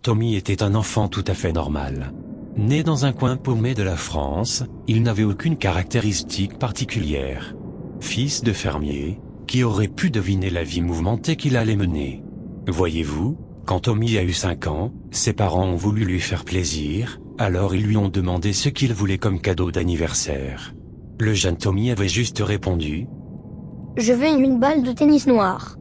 Tommy était un enfant tout à fait normal. Né dans un coin paumé de la France, il n'avait aucune caractéristique particulière. Fils de fermier, qui aurait pu deviner la vie mouvementée qu'il allait mener. Voyez-vous, quand Tommy a eu 5 ans, ses parents ont voulu lui faire plaisir, alors ils lui ont demandé ce qu'il voulait comme cadeau d'anniversaire. Le jeune Tommy avait juste répondu « Je veux une balle de tennis noire. »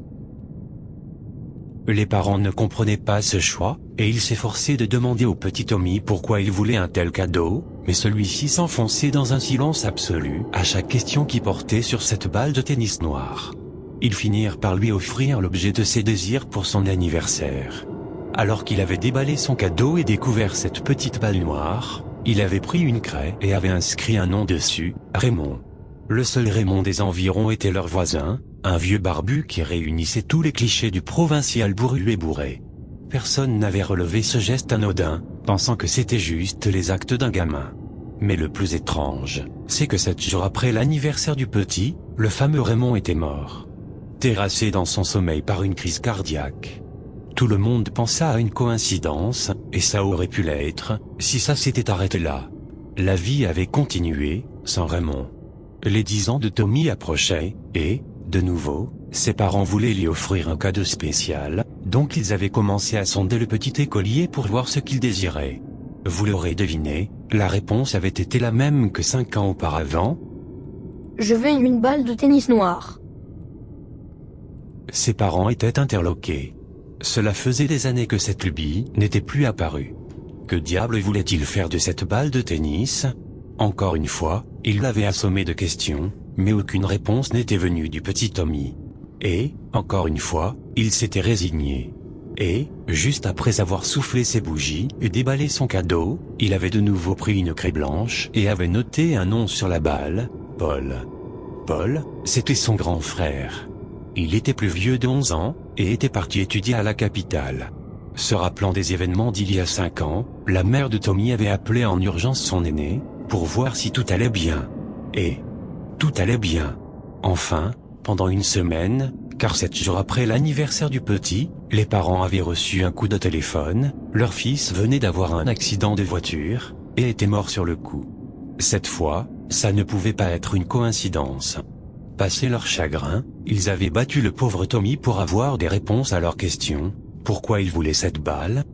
Les parents ne comprenaient pas ce choix, et il s'efforçait de demander au petit Tommy pourquoi il voulait un tel cadeau, mais celui-ci s'enfonçait dans un silence absolu à chaque question qui portait sur cette balle de tennis noire. Ils finirent par lui offrir l'objet de ses désirs pour son anniversaire. Alors qu'il avait déballé son cadeau et découvert cette petite balle noire, il avait pris une craie et avait inscrit un nom dessus, Raymond. Le seul Raymond des environs était leur voisin, un vieux barbu qui réunissait tous les clichés du provincial bourru et bourré. Personne n'avait relevé ce geste anodin, pensant que c'était juste les actes d'un gamin. Mais le plus étrange, c'est que 7 jours après l'anniversaire du petit, le fameux Raymond était mort. Terrassé dans son sommeil par une crise cardiaque. Tout le monde pensa à une coïncidence, et ça aurait pu l'être, si ça s'était arrêté là. La vie avait continué, sans Raymond. Les 10 ans de Tommy approchaient, et, de nouveau, ses parents voulaient lui offrir un cadeau spécial, donc ils avaient commencé à sonder le petit écolier pour voir ce qu'il désirait. Vous l'aurez deviné, la réponse avait été la même que 5 ans auparavant. « Je veux une balle de tennis noire. » Ses parents étaient interloqués. Cela faisait des années que cette lubie n'était plus apparue. Que diable voulait-il faire de cette balle de tennis? Encore une fois, il l'avait assommé de questions, mais aucune réponse n'était venue du petit Tommy. Et, encore une fois, il s'était résigné. Et, juste après avoir soufflé ses bougies et déballé son cadeau, il avait de nouveau pris une craie blanche et avait noté un nom sur la balle, Paul. Paul, c'était son grand frère. Il était plus vieux de 11 ans, et était parti étudier à la capitale. Se rappelant des événements d'il y a 5 ans, la mère de Tommy avait appelé en urgence son aîné, pour voir si tout allait bien. Et tout allait bien. Enfin, pendant une semaine, car 7 jours après l'anniversaire du petit, les parents avaient reçu un coup de téléphone, leur fils venait d'avoir un accident de voiture, et était mort sur le coup. Cette fois, ça ne pouvait pas être une coïncidence. Passé leur chagrin, ils avaient battu le pauvre Tommy pour avoir des réponses à leurs questions. Pourquoi il voulait cette balle?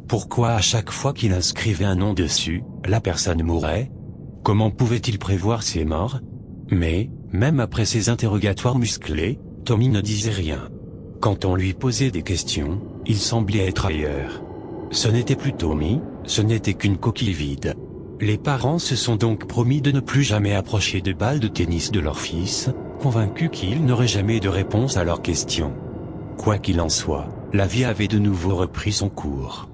Pourquoi à chaque fois qu'il inscrivait un nom dessus, la personne mourait? Comment pouvait-il prévoir ses morts? Mais, même après ces interrogatoires musclés, Tommy ne disait rien. Quand on lui posait des questions, il semblait être ailleurs. Ce n'était plus Tommy, ce n'était qu'une coquille vide. Les parents se sont donc promis de ne plus jamais approcher de balles de tennis de leur fils, convaincus qu'ils n'auraient jamais de réponse à leurs questions. Quoi qu'il en soit, la vie avait de nouveau repris son cours.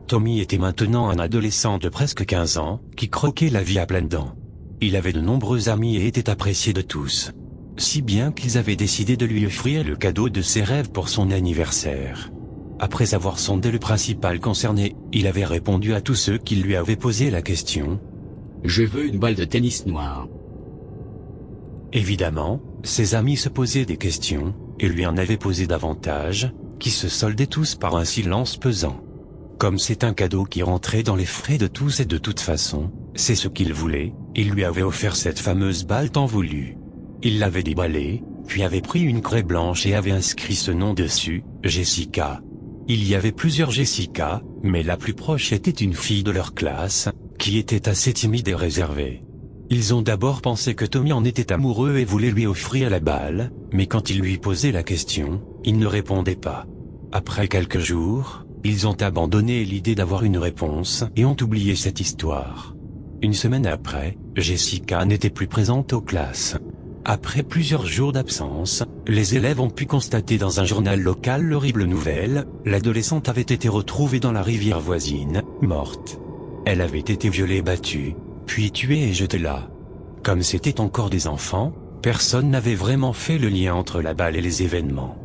Tommy était maintenant un adolescent de presque 15 ans, qui croquait la vie à pleines dents. Il avait de nombreux amis et était apprécié de tous. Si bien qu'ils avaient décidé de lui offrir le cadeau de ses rêves pour son anniversaire. Après avoir sondé le principal concerné, il avait répondu à tous ceux qui lui avaient posé la question. « Je veux une balle de tennis noire. » Évidemment, ses amis se posaient des questions, et lui en avaient posé davantage, qui se soldaient tous par un silence pesant. Comme c'est un cadeau qui rentrait dans les frais de tous et de toute façon, c'est ce qu'il voulait, il lui avait offert cette fameuse balle tant voulue. Il l'avait déballée, puis avait pris une craie blanche et avait inscrit ce nom dessus, Jessica. Il y avait plusieurs Jessica, mais la plus proche était une fille de leur classe, qui était assez timide et réservée. Ils ont d'abord pensé que Tommy en était amoureux et voulait lui offrir la balle, mais quand il lui posait la question, il ne répondait pas. Après quelques jours, ils ont abandonné l'idée d'avoir une réponse et ont oublié cette histoire. Une semaine après, Jessica n'était plus présente aux classes. Après plusieurs jours d'absence, les élèves ont pu constater dans un journal local l'horrible nouvelle, l'adolescente avait été retrouvée dans la rivière voisine, morte. Elle avait été violée et battue, puis tuée et jetée là. Comme c'était encore des enfants, personne n'avait vraiment fait le lien entre la balle et les événements.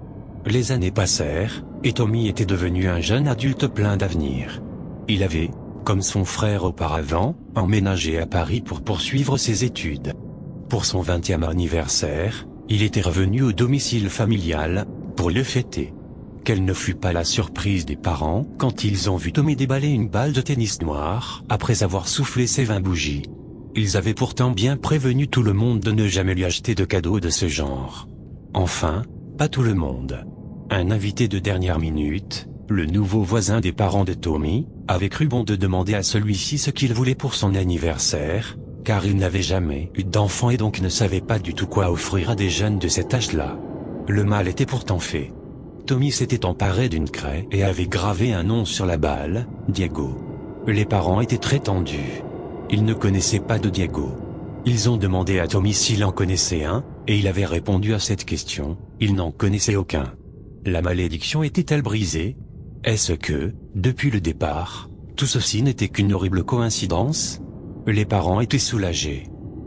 Les années passèrent, et Tommy était devenu un jeune adulte plein d'avenir. Il avait, comme son frère auparavant, emménagé à Paris pour poursuivre ses études. Pour son 20e anniversaire, il était revenu au domicile familial, pour le fêter. quelle ne fut pas la surprise des parents quand ils ont vu Tommy déballer une balle de tennis noire après avoir soufflé ses 20 bougies. Ils avaient pourtant bien prévenu tout le monde de ne jamais lui acheter de cadeaux de ce genre. Enfin, pas tout le monde. Un invité de dernière minute, le nouveau voisin des parents de Tommy, avait cru bon de demander à celui-ci ce qu'il voulait pour son anniversaire, car il n'avait jamais eu d'enfant et donc ne savait pas du tout quoi offrir à des jeunes de cet âge-là. Le mal était pourtant fait. Tommy s'était emparé d'une craie et avait gravé un nom sur la balle, Diego. Les parents étaient très tendus. Ils ne connaissaient pas de Diego. Ils ont demandé à Tommy s'il en connaissait un, et il avait répondu à cette question, il n'en connaissait aucun. La malédiction était-elle brisée? Est-ce que, depuis le départ, tout ceci n'était qu'une horrible coïncidence? Les parents étaient soulagés.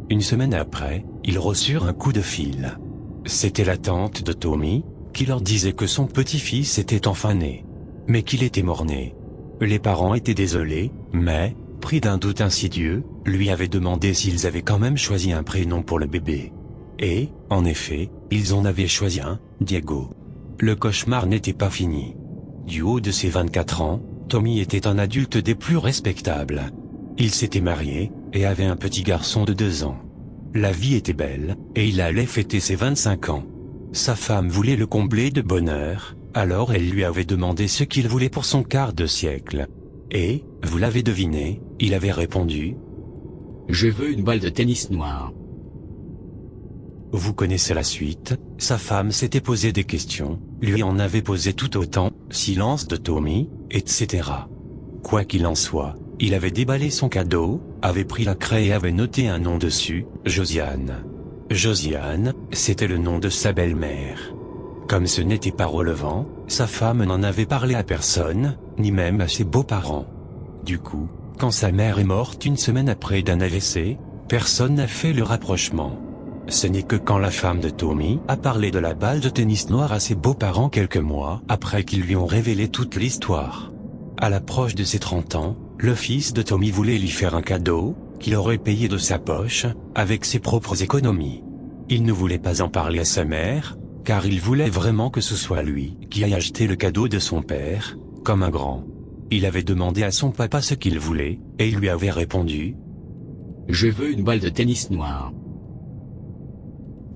Une semaine après, ils reçurent un coup de fil. C'était la tante de Tommy, qui leur disait que son petit-fils était enfin né, mais qu'il était mort-né. Les parents étaient désolés, mais, pris d'un doute insidieux, lui avaient demandé s'ils avaient quand même choisi un prénom pour le bébé. Et, en effet, ils en avaient choisi un, Diego. Le cauchemar n'était pas fini. Du haut de ses 24 ans, Tommy était un adulte des plus respectables. Il s'était marié, et avait un petit garçon de 2 ans. La vie était belle, et il allait fêter ses 25 ans. Sa femme voulait le combler de bonheur, alors elle lui avait demandé ce qu'il voulait pour son quart de siècle. Et, vous l'avez deviné, il avait répondu « Je veux une balle de tennis noire. » Vous connaissez la suite, sa femme s'était posé des questions, lui en avait posé tout autant, silence de Tommy, etc. Quoi qu'il en soit, il avait déballé son cadeau, avait pris la craie et avait noté un nom dessus, Josiane. Josiane, c'était le nom de sa belle-mère. Comme ce n'était pas relevant, sa femme n'en avait parlé à personne, ni même à ses beaux-parents. Du coup, quand sa mère est morte une semaine après d'un AVC, personne n'a fait le rapprochement. Ce n'est que quand la femme de Tommy a parlé de la balle de tennis noire à ses beaux-parents quelques mois après qu'ils lui ont révélé toute l'histoire. À l'approche de ses 30 ans, le fils de Tommy voulait lui faire un cadeau, qu'il aurait payé de sa poche, avec ses propres économies. Il ne voulait pas en parler à sa mère, car il voulait vraiment que ce soit lui qui aille acheter le cadeau de son père, comme un grand. Il avait demandé à son papa ce qu'il voulait, et il lui avait répondu « Je veux une balle de tennis noire. »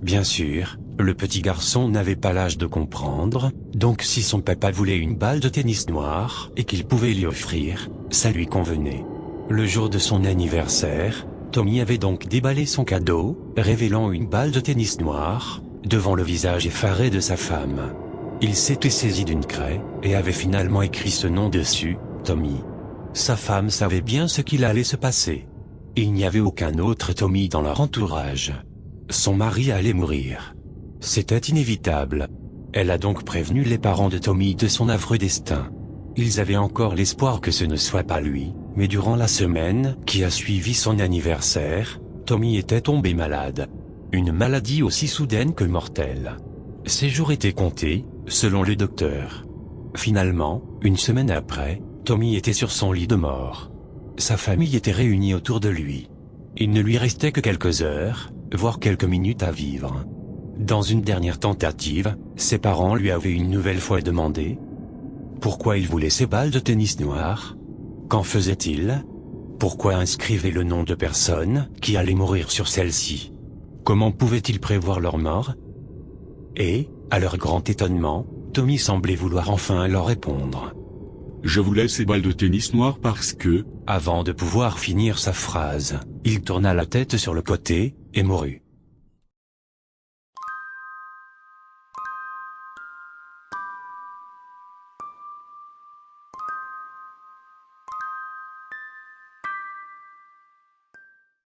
Bien sûr, le petit garçon n'avait pas l'âge de comprendre, donc si son papa voulait une balle de tennis noire et qu'il pouvait lui offrir, ça lui convenait. Le jour de son anniversaire, Tommy avait donc déballé son cadeau, révélant une balle de tennis noire, devant le visage effaré de sa femme. Il s'était saisi d'une craie, et avait finalement écrit ce nom dessus, Tommy. Sa femme savait bien ce qu'il allait se passer. Il n'y avait aucun autre Tommy dans leur entourage. Son mari allait mourir. C'était inévitable. Elle a donc prévenu les parents de Tommy de son affreux destin. Ils avaient encore l'espoir que ce ne soit pas lui, mais durant la semaine qui a suivi son anniversaire, Tommy était tombé malade. Une maladie aussi soudaine que mortelle. Ses jours étaient comptés, selon le docteur. Finalement, une semaine après, Tommy était sur son lit de mort. Sa famille était réunie autour de lui. Il ne lui restait que quelques heures, voire quelques minutes à vivre. Dans une dernière tentative, ses parents lui avaient une nouvelle fois demandé pourquoi il voulait ces balles de tennis noires. Qu'en faisait-il? Pourquoi inscrivait le nom de personnes qui allaient mourir sur celle-ci? Comment pouvait-il prévoir leur mort? Et, à leur grand étonnement, Tommy semblait vouloir enfin leur répondre. Je voulais ces balles de tennis noires parce que... Avant de pouvoir finir sa phrase, il tourna la tête sur le côté, et mourut.